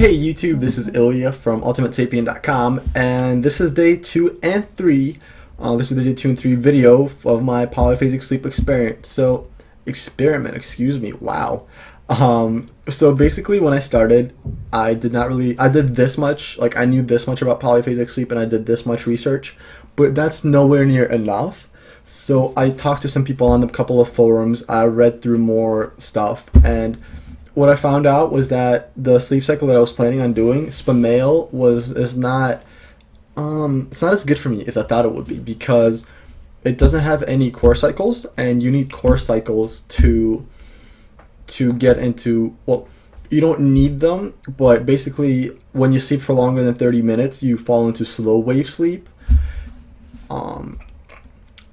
Hey YouTube, this is Ilya from UltimateSapien.com, and this is day 2 and 3. This is the day 2 and 3 video of my polyphasic sleep experiment, excuse me, wow. So basically when I started, I did this much, like I knew this much about polyphasic sleep and I did this much research, but that's nowhere near enough. So I talked to some people on a couple of forums, I read through more stuff, and what I found out was that the sleep cycle that I was planning on doing, SPAMAYL, is not it's not as good for me as I thought it would be, because it doesn't have any core cycles, and you need core cycles to get into, well, you don't need them, but basically when you sleep for longer than 30 minutes you fall into slow wave sleep.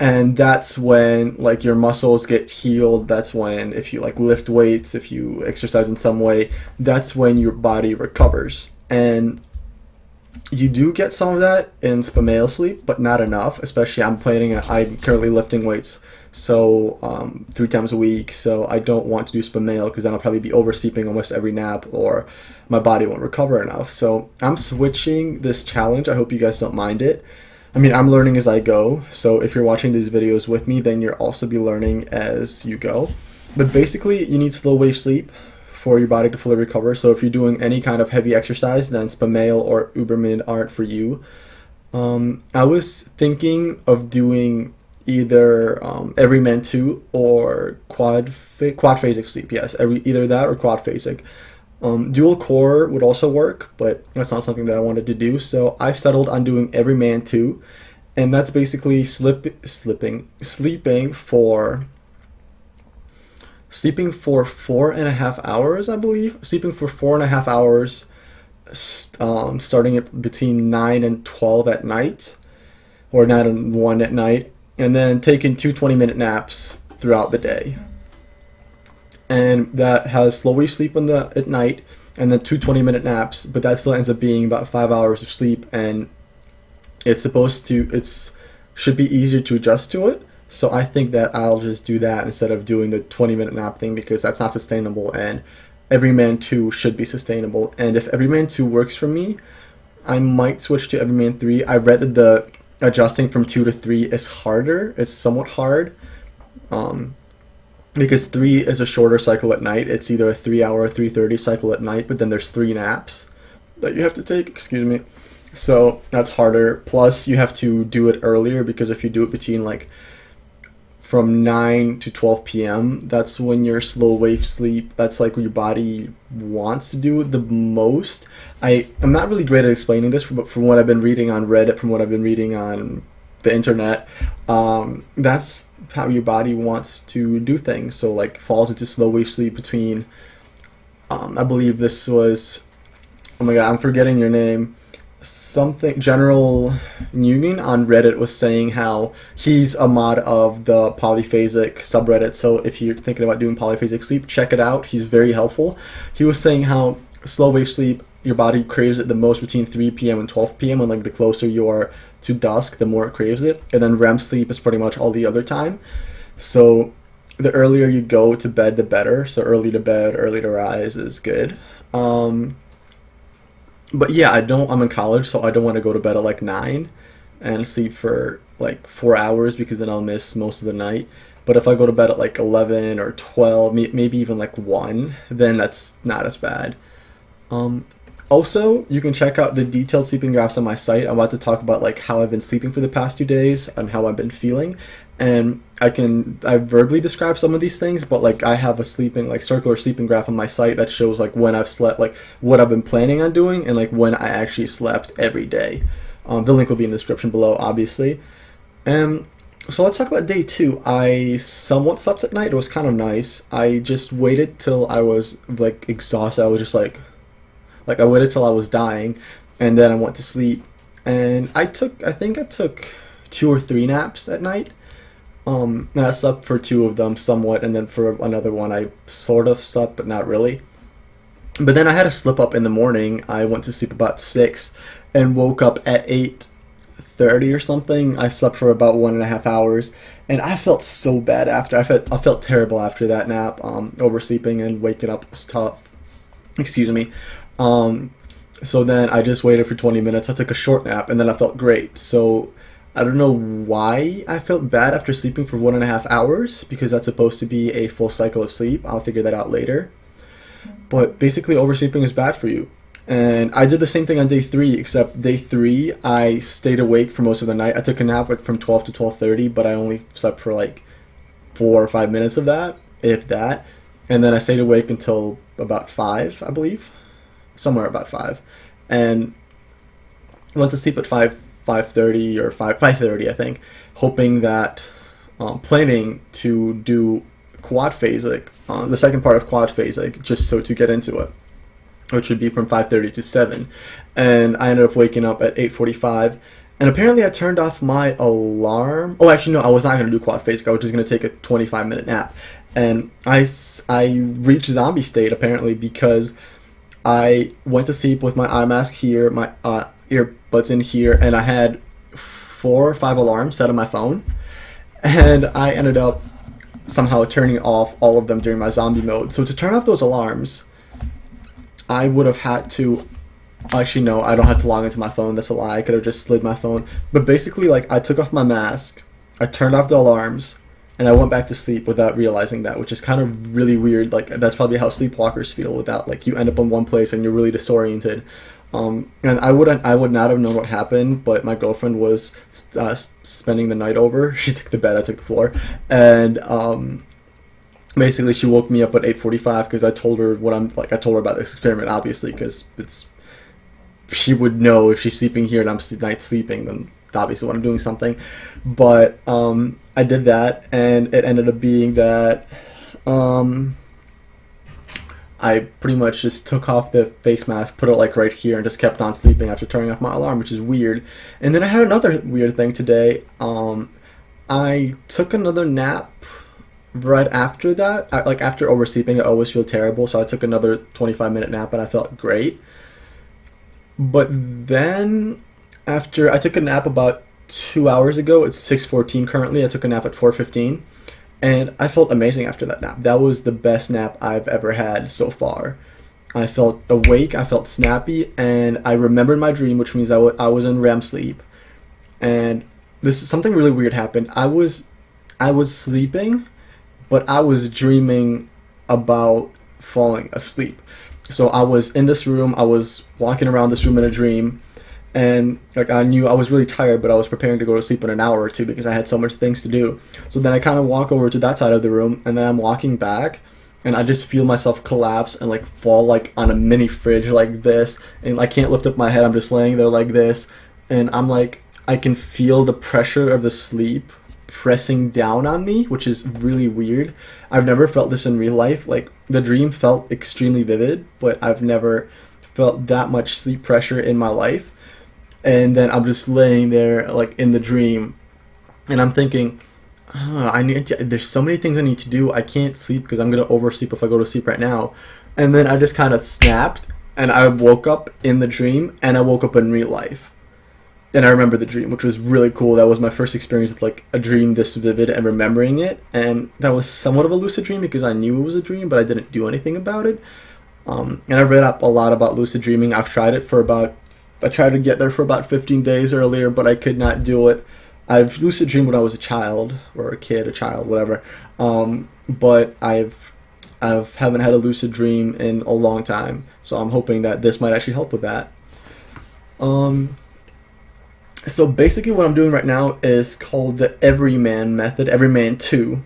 And that's when like your muscles get healed. That's when, if you like lift weights, if you exercise in some way, that's when your body recovers. And you do get some of that in SPAMAYL sleep, but not enough. Especially I'm currently lifting weights, so 3 times a week. So I don't want to do SPAMAYL because then I'll probably be oversleeping almost every nap, or my body won't recover enough. So I'm switching this challenge. I hope you guys don't mind it. I mean, I'm learning as I go, so if you're watching these videos with me, then you'll also be learning as you go. But basically, you need slow wave sleep for your body to fully recover. So if you're doing any kind of heavy exercise, then SPAMAYL or Everyman aren't for you. I was thinking of doing either Everyman 2 or quadphasic sleep. Yes, either that or quadphasic. Dual core would also work, but that's not something that I wanted to do, so I've settled on doing Everyman 2, and that's basically sleeping for 4.5 hours, I believe. Sleeping for 4.5 hours, starting at between 9 and 12 at night, or 9 and 1 at night, and then taking 2 20-minute naps throughout the day. And that has slow wave sleep at night, and then 2 20-minute naps, but that still ends up being about 5 hours of sleep, and it should be easier to adjust to it. So I think that I'll just do that instead of doing the 20-minute nap thing, because that's not sustainable, and Everyman 2 should be sustainable. And if Everyman 2 works for me, I might switch to Everyman 3. I read that the adjusting from 2 to 3 is harder. It's somewhat hard. Because 3 is a shorter cycle at night. It's either a 3-hour or 3:30 cycle at night, but then there's 3 naps that you have to take, excuse me. So that's harder. Plus you have to do it earlier, because if you do it between like from 9 to 12 p.m., that's when your slow wave sleep, that's like what your body wants to do the most. I'm not really great at explaining this, but from what I've been reading on Reddit, from what I've been reading on the internet, that's how your body wants to do things. So like falls into slow wave sleep between I believe this was, oh my god, I'm forgetting your name, something General Nguyen on Reddit was saying how he's a mod of the Polyphasic subreddit. So if you're thinking about doing polyphasic sleep, check it out. He's very helpful. He was saying how slow wave sleep, your body craves it the most between 3 p.m. and 12 p.m. and like the closer you are to dusk, the more it craves it. And then REM sleep is pretty much all the other time. So the earlier you go to bed, the better. So early to bed, early to rise is good. But yeah, I'm in college, so I don't want to go to bed at like 9 and sleep for like 4 hours, because then I'll miss most of the night. But if I go to bed at like 11 or 12, maybe even like 1, then that's not as bad. Also, you can check out the detailed sleeping graphs on my site. I'm about to talk about like how I've been sleeping for the past 2 days and how I've been feeling. And I verbally describe some of these things, but like I have a circular sleeping graph on my site that shows like when I've slept, like what I've been planning on doing, and like when I actually slept every day. The link will be in the description below, obviously. So let's talk about day 2. I somewhat slept at night. It was kind of nice. I just waited till I was like exhausted. I was just like I waited till I was dying, and then I went to sleep. And I think I took 2 or 3 naps at night. And I slept for 2 of them somewhat, and then for another one I sort of slept, but not really. But then I had a slip up in the morning. I went to sleep about 6 and woke up at 8:30 or something. I slept for about 1.5 hours, and I felt so bad after. I felt terrible after that nap. Oversleeping and waking up was tough. Excuse me. So then I just waited for 20 minutes. I took a short nap and then I felt great. So I don't know why I felt bad after sleeping for 1.5 hours because that's supposed to be a full cycle of sleep. I'll figure that out later. But basically, oversleeping is bad for you. And I did the same thing on day 3, except day 3 I stayed awake for most of the night. I took a nap like from 12 to 12:30, but I only slept for like 4 or 5 minutes of that, if that. And then I stayed awake until about 5, I believe, somewhere about 5, and went to sleep at 5:30 or 5:30, I think, hoping that, planning to do quadphasic, the second part of quadphasic, just so to get into it, which would be from 5:30 to 7. And I ended up waking up at 8:45. And apparently I turned off my alarm. Oh, actually, no, I was not going to do quadphasic. I was just going to take a 25-minute nap. And I reached zombie state, apparently, because I went to sleep with my eye mask here, my earbuds in here, and I had 4 or 5 alarms set on my phone. And I ended up somehow turning off all of them during my zombie mode. So to turn off those alarms, I would have had to, actually no, I don't have to log into my phone, that's a lie, I could have just slid my phone. But basically, like, I took off my mask, I turned off the alarms, and I went back to sleep without realizing that, which is kind of really weird. Like, that's probably how sleepwalkers feel, without, like, you end up in one place and you're really disoriented. And I would not have known what happened, but my girlfriend was spending the night over. She took the bed, I took the floor, and basically she woke me up at 8:45 because I told her I told her about this experiment, obviously, because she would know if she's sleeping here and I'm night sleeping, then obviously when I'm doing something. But I did that, and it ended up being that I pretty much just took off the face mask, put it like right here, and just kept on sleeping after turning off my alarm, which is weird. And then I had another weird thing today. I took another nap right after that. Like, after oversleeping, I always feel terrible, so I took another 25-minute nap and I felt great. But then, after I took a nap about 2 hours ago, it's 6:14 currently. I took a nap at 4:15, and I felt amazing after that nap. That was the best nap I've ever had so far. I felt awake, I felt snappy, and I remembered my dream, which means I was in REM sleep. And something really weird happened. I was sleeping, but I was dreaming about falling asleep. So I was in this room, I was walking around this room in a dream, and like, I knew I was really tired, but I was preparing to go to sleep in an hour or two because I had so much things to do. So then I kind of walk over to that side of the room, and then I'm walking back, and I just feel myself collapse and like fall like on a mini fridge like this, and I can't lift up my head, I'm just laying there like this, and I'm like, I can feel the pressure of the sleep pressing down on me, which is really weird. I've never felt this in real life. Like, the dream felt extremely vivid, but I've never felt that much sleep pressure in my life. And then I'm just laying there like in the dream, and I'm thinking, there's so many things I need to do. I can't sleep because I'm gonna oversleep if I go to sleep right now. And then I just kind of snapped, and I woke up in the dream, and I woke up in real life. And I remember the dream, which was really cool. That was my first experience with like a dream this vivid and remembering it. And that was somewhat of a lucid dream because I knew it was a dream, but I didn't do anything about it. And I read up a lot about lucid dreaming. I tried to get there for about 15 days earlier, but I could not do it. I've lucid dreamed when I was a child, or a child, whatever. But I haven't had a lucid dream in a long time. So I'm hoping that this might actually help with that. So basically what I'm doing right now is called the Everyman method, Everyman 2.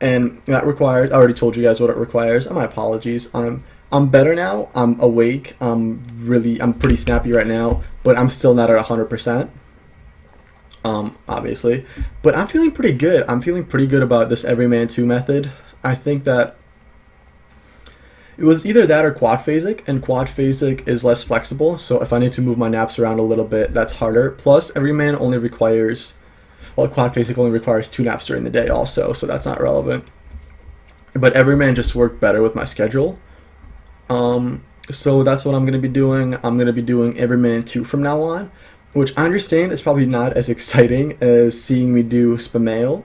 And that requires, I already told you guys what it requires. My apologies. I'm better now. I'm awake. I'm pretty snappy right now, but I'm still not at 100%. Obviously. But I'm feeling pretty good. I'm feeling pretty good about this Everyman 2 method. I think that it was either that or quadphasic, and quadphasic is less flexible, so if I need to move my naps around a little bit, that's harder. Plus, quadphasic only requires 2 naps during the day also, so that's not relevant. But Everyman just worked better with my schedule. So that's what I'm going to be doing. I'm going to be doing Everyman 2 from now on, which I understand is probably not as exciting as seeing me do SPAMAYL,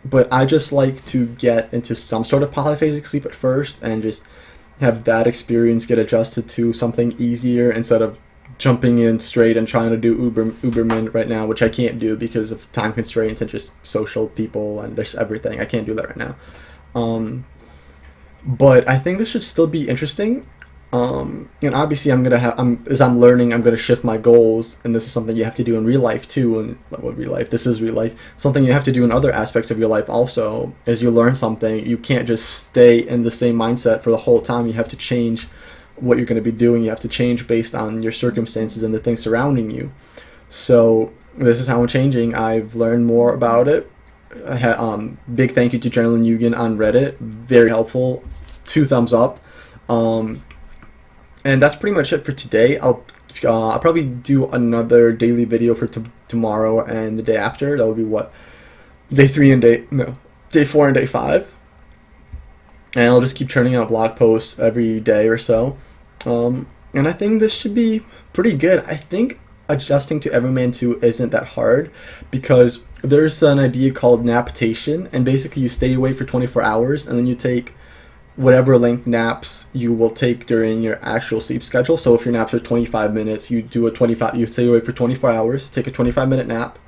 but I just like to get into some sort of polyphasic sleep at first and just have that experience, get adjusted to something easier instead of jumping in straight and trying to do Uberman right now, which I can't do because of time constraints and just social people and just everything. I can't do that right now. But I think this should still be interesting. And obviously, as I'm learning, I'm gonna shift my goals, and this is something you have to do in real life too. And well, real life, this is real life. Something you have to do in other aspects of your life also. As you learn something, you can't just stay in the same mindset for the whole time. You have to change what you're going to be doing. You have to change based on your circumstances and the things surrounding you. So this is how I'm changing. I've learned more about it. Big thank you to Journalyn Yugen on Reddit. Very helpful. 2 thumbs up. And that's pretty much it for today. I'll probably do another daily video for tomorrow and the day after. That will be what? Day 4 and day 5. And I'll just keep churning out blog posts every day or so. And I think this should be pretty good. I think adjusting to Everyman 2 isn't that hard because there's an idea called napitation, and basically you stay awake for 24 hours and then you take whatever length naps you will take during your actual sleep schedule. So if your naps are 25 minutes, you stay awake for 24 hours, take a 25-minute nap,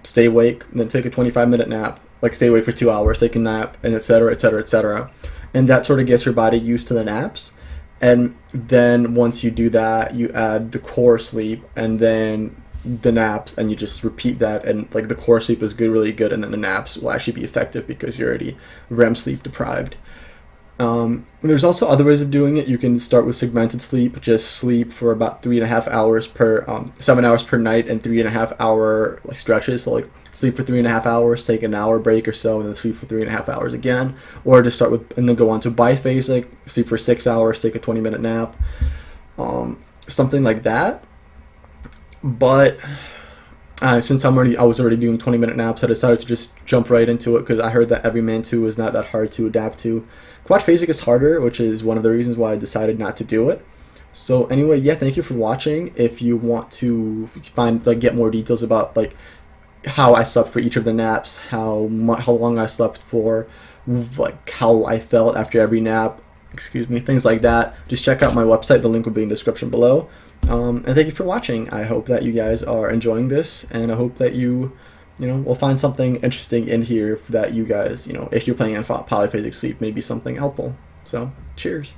stay awake, and then take a 25-minute nap, like stay awake for 2 hours, take a nap, and etc., etc., etc. And that sort of gets your body used to the naps. And then once you do that, you add the core sleep and then the naps, and you just repeat that. And like the core sleep is good, really good, and then the naps will actually be effective because you're already REM sleep deprived. There's also other ways of doing it. You can start with segmented sleep, just sleep for about 3.5 hours per 7 hours per night, and 3.5 hour like stretches. So like sleep for 3.5 hours, take an hour break or so, and then sleep for 3.5 hours again. Or just start with and then go on to biphasic, sleep for 6 hours, take a 20-minute nap, something like that. But since I was already doing 20-minute naps, I decided to just jump right into it because I heard that Everyman 2 is not that hard to adapt to. Quadphasic is harder, which is one of the reasons why I decided not to do it. So anyway, yeah, thank you for watching. If you want to get more details about like how I slept for each of the naps, how long I slept for, like how I felt after every nap, things like that, just check out my website. The link will be in the description below. And thank you for watching. I hope that you guys are enjoying this, and I hope that you will find something interesting in here that you guys, if you're planning on polyphasic sleep, maybe something helpful. So, cheers.